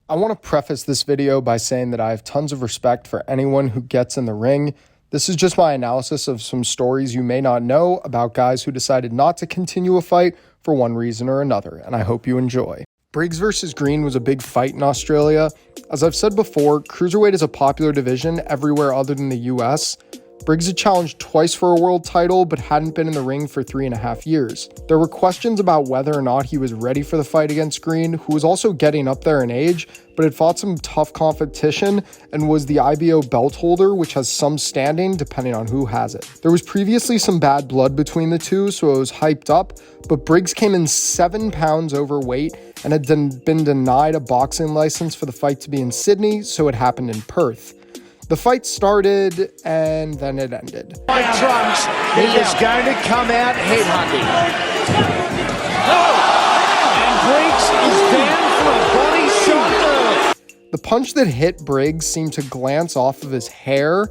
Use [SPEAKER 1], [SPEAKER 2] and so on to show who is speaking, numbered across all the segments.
[SPEAKER 1] I want to preface this video by saying that I have tons of respect for anyone who gets in the ring. This is just my analysis of some stories you may not know about guys who decided not to continue a fight for one reason or another, and I hope you enjoy. Briggs versus Green was a big fight in Australia. As I've said before, cruiserweight is a popular division everywhere other than the US. Briggs had challenged twice for a world title, but hadn't been in the ring for 3.5 years. There were questions about whether or not he was ready for the fight against Green, who was also getting up there in age, but had fought some tough competition and was the IBO belt holder, which has some standing depending on who has it. There was previously some bad blood between the two, so it was hyped up, but Briggs came in 7 pounds overweight and had been denied a boxing license for the fight to be in Sydney, so it happened in Perth. The fight started, and then it ended.
[SPEAKER 2] By Trunks, he is going to come out headhunting. And Briggs is down for a body shot.
[SPEAKER 1] The punch that hit Briggs seemed to glance off of his hair.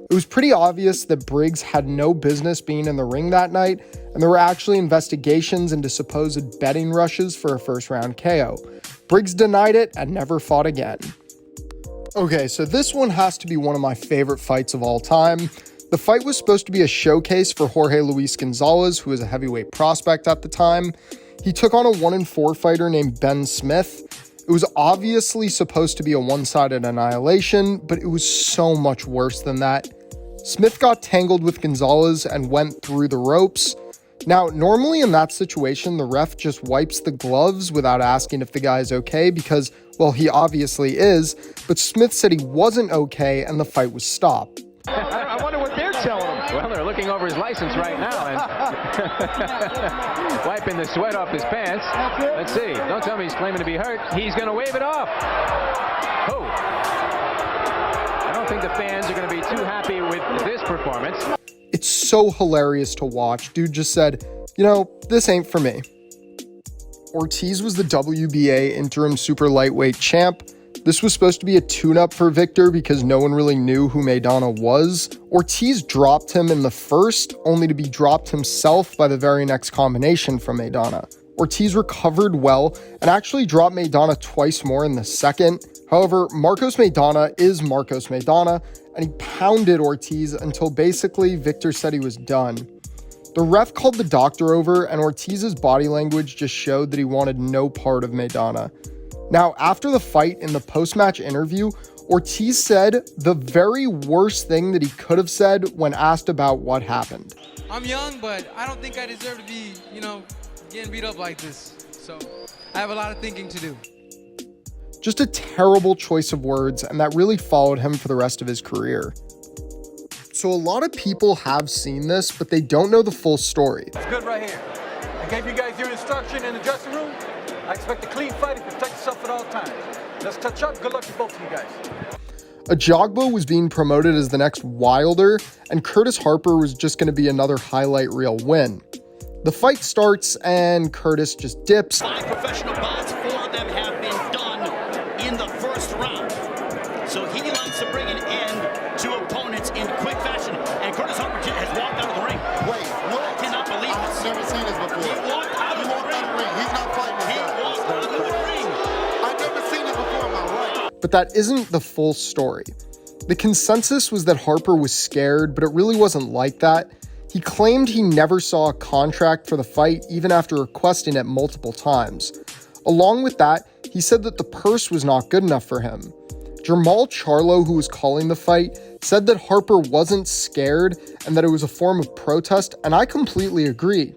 [SPEAKER 1] It was pretty obvious that Briggs had no business being in the ring that night, and there were actually investigations into supposed betting rushes for a first-round KO. Briggs denied it and never fought again. Okay, so this one has to be one of my favorite fights of all time. The fight was supposed to be a showcase for Jorge Luis Gonzalez, who was a heavyweight prospect at the time. He took on a 1-4 fighter named Ben Smith. It was obviously supposed to be a one-sided annihilation, but it was so much worse than that. Smith got tangled with Gonzalez and went through the ropes. Now, normally in that situation, the ref just wipes the gloves without asking if the guy is okay because, well, he obviously is, but Smith said he wasn't okay and the fight was stopped.
[SPEAKER 3] I wonder what they're telling him. Well, they're looking over his license right now and wiping the sweat off his pants. Let's see. Don't tell me he's claiming to be hurt. He's going to wave it off. Oh. I don't think the fans are going to be too happy with this performance.
[SPEAKER 1] It's so hilarious to watch. Dude just said, you know, this ain't for me. Ortiz was the WBA interim super lightweight champ. This was supposed to be a tune-up for Victor because no one really knew who Maidana was. Ortiz dropped him in the first, only to be dropped himself by the very next combination from Maidana. Ortiz recovered well and actually dropped Maidana twice more in the second. However, Marcos Maidana is Marcos Maidana, and he pounded Ortiz until basically Victor said he was done. The ref called the doctor over, and Ortiz's body language just showed that he wanted no part of Maidana. Now, after the fight, in the post-match interview, Ortiz said the very worst thing that he could have said when asked about what happened.
[SPEAKER 4] I'm young, but I don't think I deserve to be, getting beat up like this. So I have a lot of thinking to do.
[SPEAKER 1] Just a terrible choice of words, and that really followed him for the rest of his career. So a lot of people have seen this, but they don't know the full story.
[SPEAKER 5] That's good right here. I gave you guys your instruction in the dressing room. I expect a clean fight and protect yourself at all times. Let's touch up. Good luck to both of you guys.
[SPEAKER 1] Ajagba was being promoted as the next Wilder, and Curtis Harper was just going to be another highlight reel win. The fight starts, and Curtis just dips.
[SPEAKER 6] 5 professional bouts, 4 of them have been done in the first round. So he likes to bring an end to opponents in quick fashion. And Curtis Harper has walked out of the ring.
[SPEAKER 7] Wait, no,
[SPEAKER 6] I cannot believe
[SPEAKER 7] I've
[SPEAKER 6] this.
[SPEAKER 7] never seen this before.
[SPEAKER 6] He walked out of the ring.
[SPEAKER 7] He's not fighting this
[SPEAKER 6] He
[SPEAKER 7] guy.
[SPEAKER 6] walked out of the ring.
[SPEAKER 7] I've never seen this before in my life.
[SPEAKER 1] But that isn't the full story. The consensus was that Harper was scared, but it really wasn't like that. He claimed he never saw a contract for the fight, even after requesting it multiple times. Along with that, he said that the purse was not good enough for him. Jamal Charlo, who was calling the fight, said that Harper wasn't scared and that it was a form of protest, and I completely agree.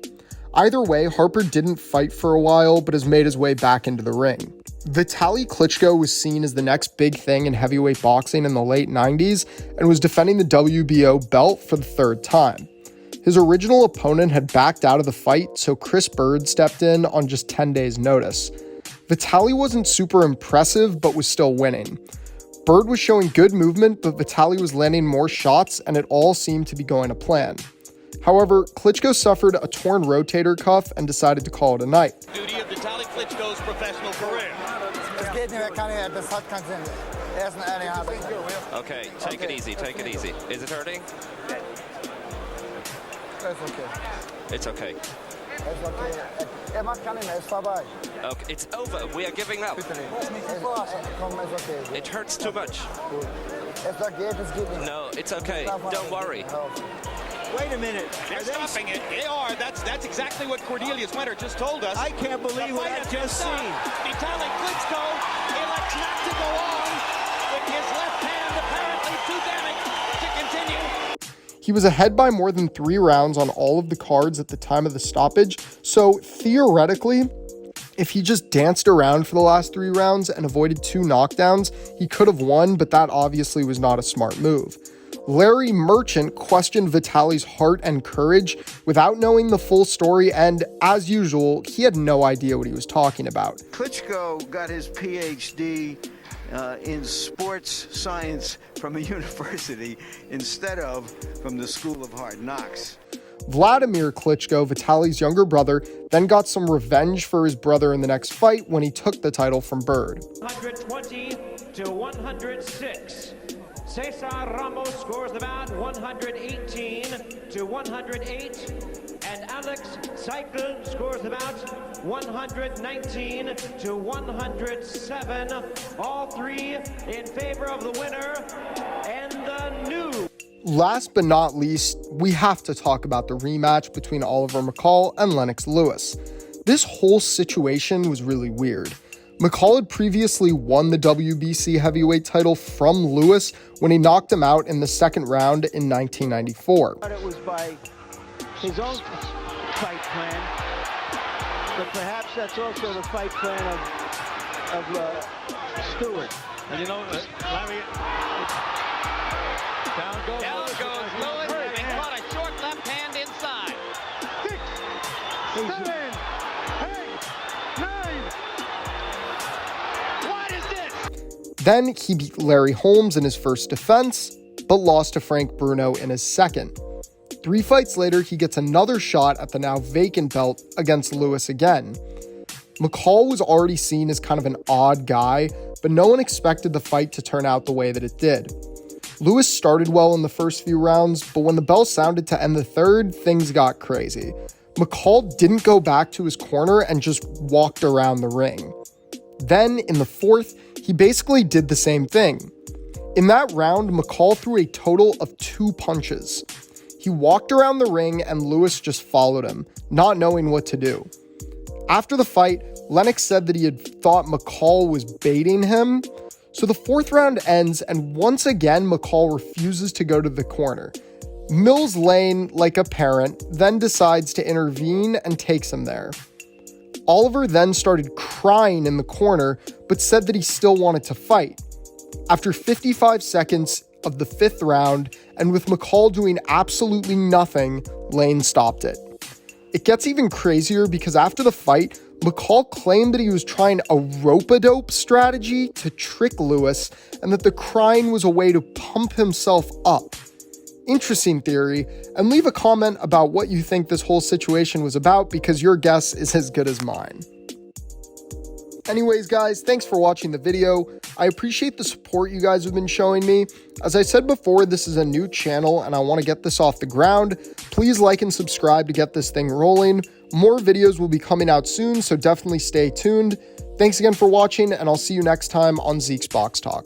[SPEAKER 1] Either way, Harper didn't fight for a while, but has made his way back into the ring. Vitaly Klitschko was seen as the next big thing in heavyweight boxing in the late 90s and was defending the WBO belt for the 3rd time. His original opponent had backed out of the fight, so Chris Bird stepped in on just 10 days' notice. Vitaly wasn't super impressive, but was still winning. Bird was showing good movement, but Vitaly was landing more shots, and it all seemed to be going to plan. However, Klitschko suffered a torn rotator cuff and decided to call it a night.
[SPEAKER 6] Duty of Vitaly Klitschko's professional career. Okay, take it easy, take it easy. Is it hurting?
[SPEAKER 7] That's okay.
[SPEAKER 6] It's okay.
[SPEAKER 8] Okay, it's over. We are giving up. It hurts too much. No, it's okay. Don't worry.
[SPEAKER 2] Wait a minute. They're stopping it. They are. That's exactly what Cornelius Winter just told us. I can't believe what I just seen. Vitaly Klitschko elects not to go on with his left hand apparently too damaged to continue.
[SPEAKER 1] He was ahead by more than 3 rounds on all of the cards at the time of the stoppage, so theoretically, if he just danced around for the last 3 rounds and avoided 2 knockdowns, he could have won, but that obviously was not a smart move. Larry Merchant questioned Vitaly's heart and courage without knowing the full story, and as usual, he had no idea what he was talking about.
[SPEAKER 9] Klitschko got his PhD in sports science from a university instead of from the School of Hard Knocks.
[SPEAKER 1] Vladimir Klitschko, Vitaly's younger brother, then got some revenge for his brother in the next fight when he took the title from Bird.
[SPEAKER 10] 120 to 106. Cesar Ramos scores the bout 118 to 108. And Alex Cyclone scores the bout 119 to 107. All 3 in favor of the winner and the new.
[SPEAKER 1] Last but not least, we have to talk about the rematch between Oliver McCall and Lennox Lewis. This whole situation was really weird. McCall had previously won the WBC heavyweight title from Lewis when he knocked him out in the second round in 1994.
[SPEAKER 11] It was by his own fight plan, but perhaps that's also the fight plan of Stewart.
[SPEAKER 2] And you know, Larry, down goes Lewis. They caught a short left hand inside. 6, 7, 8, 9. What is this?
[SPEAKER 1] Then he beat Larry Holmes in his first defense, but lost to Frank Bruno in his second. 3 fights later, he gets another shot at the now vacant belt against Lewis again. McCall was already seen as kind of an odd guy, but no one expected the fight to turn out the way that it did. Lewis started well in the first few rounds, but when the bell sounded to end the third, things got crazy. McCall didn't go back to his corner and just walked around the ring. Then, in the fourth, he basically did the same thing. In that round, McCall threw a total of 2 punches. He walked around the ring and Lewis just followed him, not knowing what to do. After the fight, Lennox said that he had thought McCall was baiting him. So the 4th round ends, and once again, McCall refuses to go to the corner. Mills Lane, like a parent, then decides to intervene and takes him there. Oliver then started crying in the corner, but said that he still wanted to fight. After 55 seconds of the 5th round, and with McCall doing absolutely nothing, Lane stopped it. It gets even crazier because after the fight, McCall claimed that he was trying a rope-a-dope strategy to trick Lewis and that the crying was a way to pump himself up. Interesting theory, and leave a comment about what you think this whole situation was about because your guess is as good as mine. Anyways, guys, thanks for watching the video. I appreciate the support you guys have been showing me. As I said before, this is a new channel and I want to get this off the ground. Please like and subscribe to get this thing rolling. More videos will be coming out soon, so definitely stay tuned. Thanks again for watching, and I'll see you next time on Zeke's Box Talk.